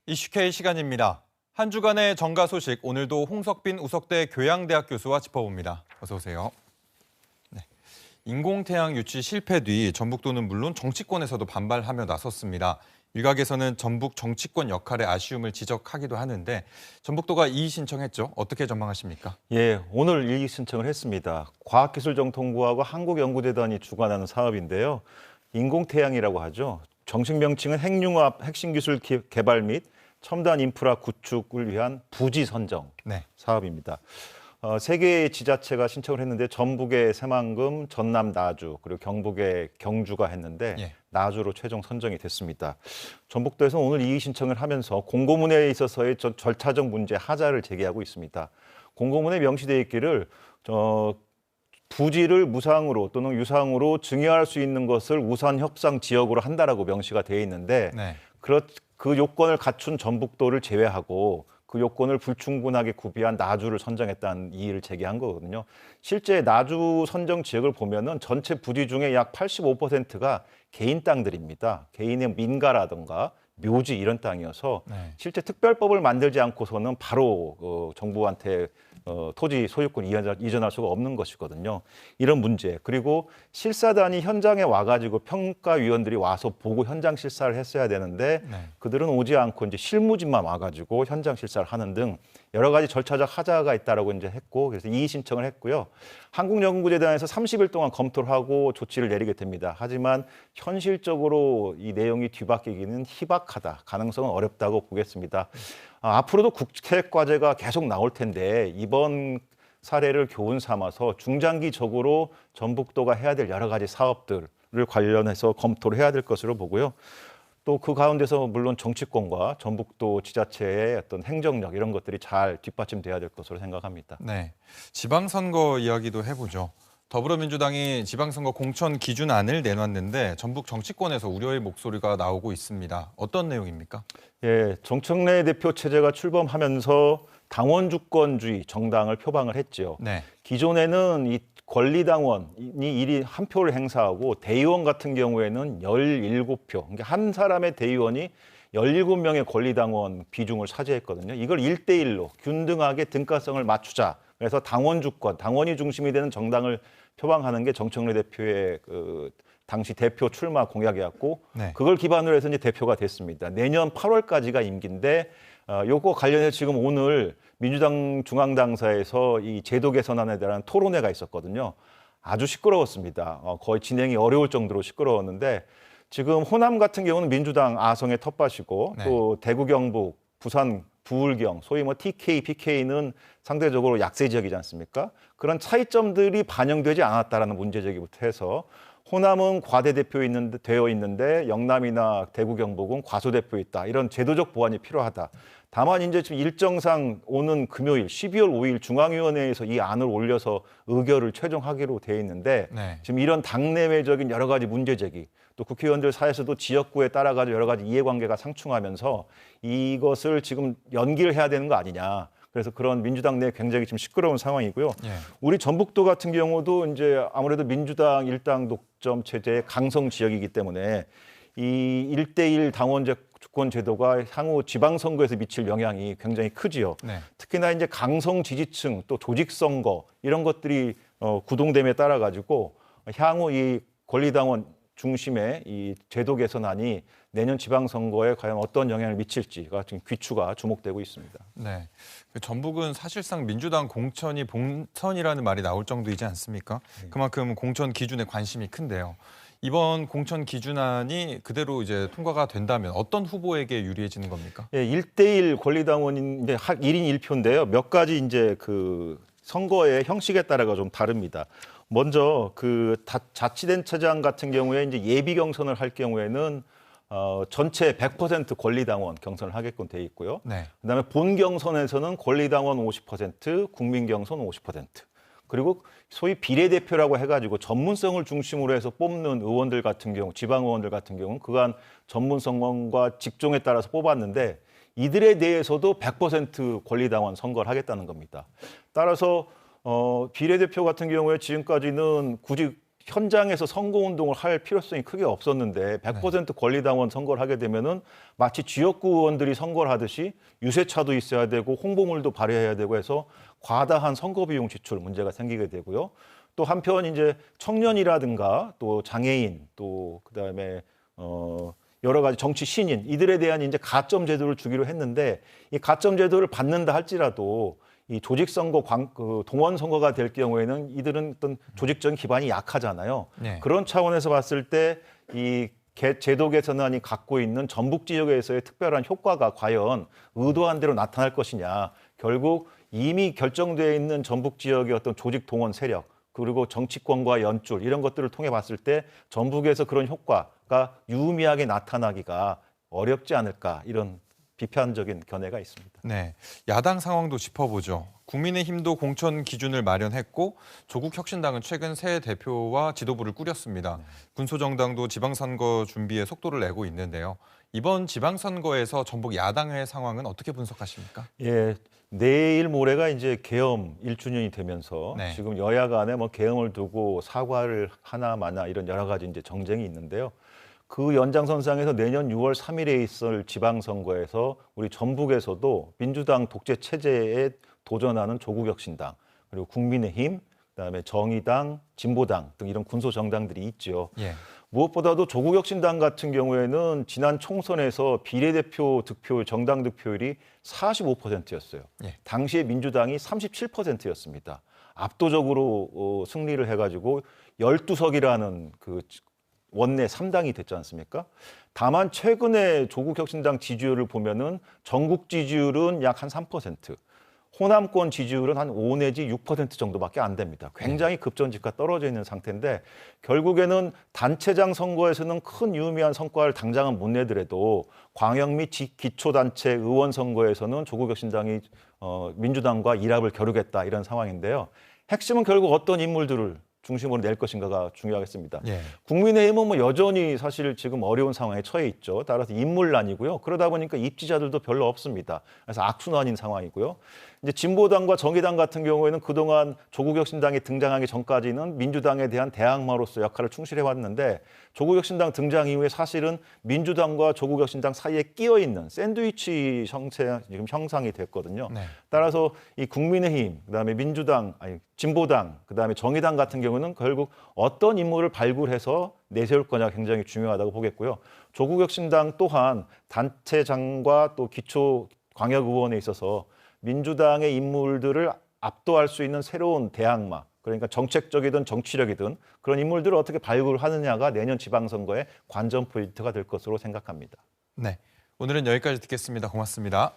이슈K 시간입니다. 한 주간의 정가 소식, 오늘도 홍석빈 우석대 교양대학 교수와 짚어봅니다. 어서 오세요. 네. 인공태양 유치 실패 뒤 전북도는 물론 정치권에서도 반발하며 나섰습니다. 일각에서는 전북 정치권 역할의 아쉬움을 지적하기도 하는데 전북도가 이의 신청했죠. 어떻게 전망하십니까? 예, 오늘 이의 신청을 했습니다. 과학기술정통부하고 한국연구재단이 주관하는 사업인데요. 인공태양이라고 하죠. 정식 명칭은 핵융합 핵심기술 개발 및 첨단 인프라 구축을 위한 부지 선정 네. 사업입니다. 세 개의 지자체가 신청을 했는데 전북의 새만금, 전남 나주, 그리고 경북의 경주가 했는데 예. 나주로 최종 선정이 됐습니다. 전북도에서 오늘 이의 신청을 하면서 공고문에 있어서의 절차적 문제 하자를 제기하고 있습니다. 공고문에 명시되어 있기를 부지를 무상으로 또는 유상으로 증여할 수 있는 것을 우선 협상 지역으로 한다라고 명시가 되어 있는데 네. 그 요건을 갖춘 전북도를 제외하고 그 요건을 불충분하게 구비한 나주를 선정했다는 이의를 제기한 거거든요. 실제 나주 선정 지역을 보면은 전체 부지 중에 약 85%가 개인 땅들입니다. 개인의 민가라든가 묘지 이런 땅이어서 네. 실제 특별법을 만들지 않고서는 바로 정부한테 토지 소유권 이전할 수가 없는 것이거든요. 이런 문제. 그리고 실사단이 현장에 와가지고 평가위원들이 와서 보고 현장 실사를 했어야 되는데 네. 그들은 오지 않고 이제 실무진만 와가지고 현장 실사를 하는 등 여러 가지 절차적 하자가 있다라고 이제 했고 그래서 이의 신청을 했고요. 한국연구재단에서 30일 동안 검토를 하고 조치를 내리게 됩니다. 하지만 현실적으로 이 내용이 뒤바뀌기는 희박하다. 가능성은 어렵다고 보겠습니다. 앞으로도 국책 과제가 계속 나올 텐데 이번 사례를 교훈 삼아서 중장기적으로 전북도가 해야 될 여러 가지 사업들을 관련해서 검토를 해야 될 것으로 보고요. 또 그 가운데서 물론 정치권과 전북도 지자체의 어떤 행정력 이런 것들이 잘 뒷받침돼야 될 것으로 생각합니다. 네. 지방선거 이야기도 해보죠. 더불어민주당이 지방선거 공천 기준안을 내놨는데 전북 정치권에서 우려의 목소리가 나오고 있습니다. 어떤 내용입니까? 예, 정청래 대표 체제가 출범하면서 당원 주권주의 정당을 표방을 했죠. 네. 기존에는 이 권리당원이 일이 한 표를 행사하고 대의원 같은 경우에는 17표. 그러니까 한 사람의 대의원이 17명의 권리당원 비중을 차지했거든요. 이걸 1대1로 균등하게 등가성을 맞추자. 그래서 당원 주권, 당원이 중심이 되는 정당을 표방하는 게 정청래 대표의 당시 대표 출마 공약이었고 네. 그걸 기반으로 해서 이제 대표가 됐습니다. 내년 8월까지가 임기인데 요거 관련해서 지금 오늘 민주당 중앙당사에서 이 제도 개선안에 대한 토론회가 있었거든요. 아주 시끄러웠습니다. 거의 진행이 어려울 정도로 시끄러웠는데 지금 호남 같은 경우는 민주당 아성의 텃밭이고 네. 또 대구 경북 부산 부울경 소위 뭐 TK, PK는 상대적으로 약세 지역이지 않습니까? 그런 차이점들이 반영되지 않았다라는 문제 제기부터 해서 호남은 되어 있는데 영남이나 대구 경북은 과소대표 있다. 이런 제도적 보완이 필요하다. 다만 이제 지금 일정상 오는 금요일 12월 5일 중앙위원회에서 이 안을 올려서 의결을 최종하기로 돼 있는데 네. 지금 이런 당내외적인 여러 가지 문제 제기 또 국회의원들 사이에서도 지역구에 따라 가지고 여러 가지 이해관계가 상충하면서 이것을 지금 연기를 해야 되는 거 아니냐. 그래서 그런 민주당 내 굉장히 지금 시끄러운 상황이고요. 예. 우리 전북도 같은 경우도 이제 아무래도 민주당 일당 독점 체제의 강성 지역이기 때문에 이 1대1 당원 주권 제도가 향후 지방선거에서 미칠 영향이 굉장히 크지요. 네. 특히나 이제 강성 지지층 또 조직선거 이런 것들이 구동됨에 따라 가지고 향후 이 권리당원 중심의 이 제도 개선안이 내년 지방선거에 과연 어떤 영향을 미칠지가 지금 귀추가 주목되고 있습니다. 네. 전북은 사실상 민주당 공천이 본선이라는 말이 나올 정도이지 않습니까? 그만큼 공천 기준에 관심이 큰데요. 이번 공천 기준안이 그대로 이제 통과가 된다면 어떤 후보에게 유리해지는 겁니까? 예, 1대1 권리당원인 이제 1인 1표인데요. 몇 가지 이제 그 선거의 형식에 따라가 좀 다릅니다. 먼저 그 자치단체장 같은 경우에 이제 예비 경선을 할 경우에는 전체 100% 권리당원 경선을 하게끔 돼 있고요. 네. 그다음에 본 경선에서는 권리당원 50%, 국민 경선 50%. 그리고 소위 비례대표라고 해가지고 전문성을 중심으로 해서 뽑는 의원들 같은 경우, 지방 의원들 같은 경우는 그간 전문성과 직종에 따라서 뽑았는데 이들에 대해서도 100% 권리당원 선거를 하겠다는 겁니다. 따라서 비례대표 같은 경우에 지금까지는 굳이 현장에서 선거운동을 할 필요성이 크게 없었는데 100% 권리당원 선거를 하게 되면은 마치 지역구 의원들이 선거를 하듯이 유세차도 있어야 되고 홍보물도 발휘해야 되고 해서 과다한 선거 비용 지출 문제가 생기게 되고요. 또 한편 이제 청년이라든가 또 장애인 또 그다음에 여러 가지 정치 신인 이들에 대한 이제 가점 제도를 주기로 했는데 이 가점 제도를 받는다 할지라도 이 조직 선거, 동원 선거가 될 경우에는 이들은 어떤 조직적인 기반이 약하잖아요. 네. 그런 차원에서 봤을 때 이 제도 개선안이 갖고 있는 전북 지역에서의 특별한 효과가 과연 의도한 대로 나타날 것이냐. 결국 이미 결정되어 있는 전북 지역의 어떤 조직 동원 세력 그리고 정치권과 연줄 이런 것들을 통해 봤을 때 전북에서 그런 효과가 유의미하게 나타나기가 어렵지 않을까 이런 비판적인 견해가 있습니다. 네, 야당 상황도 짚어보죠. 국민의힘도 공천 기준을 마련했고 조국 혁신당은 최근 새 대표와 지도부를 꾸렸습니다. 군소정당도 지방선거 준비에 속도를 내고 있는데요. 이번 지방선거에서 전북 야당의 상황은 어떻게 분석하십니까? 예, 내일 모레가 이제 계엄 1주년이 되면서 네. 지금 여야 간에 뭐 계엄을 두고 사과를 하나 마나 이런 여러 가지 이제 정쟁이 있는데요. 그 연장선상에서 내년 6월 3일에 있을 지방선거에서 우리 전북에서도 민주당 독재 체제에 도전하는 조국혁신당 그리고 국민의힘 그다음에 정의당, 진보당 등 이런 군소 정당들이 있죠. 예. 무엇보다도 조국혁신당 같은 경우에는 지난 총선에서 비례대표 득표 정당 득표율이 45%였어요. 예. 당시에 민주당이 37%였습니다. 압도적으로 승리를 해가지고 12석이라는 그 원내 3당이 됐지 않습니까? 다만 최근에 조국혁신당 지지율을 보면은 전국 지지율은 약 한 3%, 호남권 지지율은 한 5 내지 6% 정도밖에 안 됩니다. 굉장히 급전직하 떨어져 있는 상태인데 결국에는 단체장 선거에서는 큰 유의미한 성과를 당장은 못 내더라도 광역 및 기초단체 의원 선거에서는 조국혁신당이 민주당과 일합을 겨루겠다 이런 상황인데요. 핵심은 결국 어떤 인물들을 중심으로 낼 것인가가 중요하겠습니다. 예. 국민의힘은 뭐 여전히 사실 지금 어려운 상황에 처해 있죠. 따라서 인물난이고요. 그러다 보니까 입지자들도 별로 없습니다. 그래서 악순환인 상황이고요. 이제 진보당과 정의당 같은 경우에는 그동안 조국혁신당이 등장하기 전까지는 민주당에 대한 대항마로서 역할을 충실해 왔는데 조국혁신당 등장 이후에 사실은 민주당과 조국혁신당 사이에 끼어 있는 샌드위치 형태 지금 형상이 됐거든요. 네. 따라서 이 국민의힘, 그다음에 민주당, 진보당, 그다음에 정의당 같은 경우는 결국 어떤 인물을 발굴해서 내세울 거냐가 굉장히 중요하다고 보겠고요. 조국혁신당 또한 단체장과 또 기초 광역의원에 있어서 민주당의 인물들을 압도할 수 있는 새로운 대항마, 그러니까 정책적이든 정치력이든 그런 인물들을 어떻게 발굴하느냐가 내년 지방선거의 관전 포인트가 될 것으로 생각합니다. 네, 오늘은 여기까지 듣겠습니다. 고맙습니다.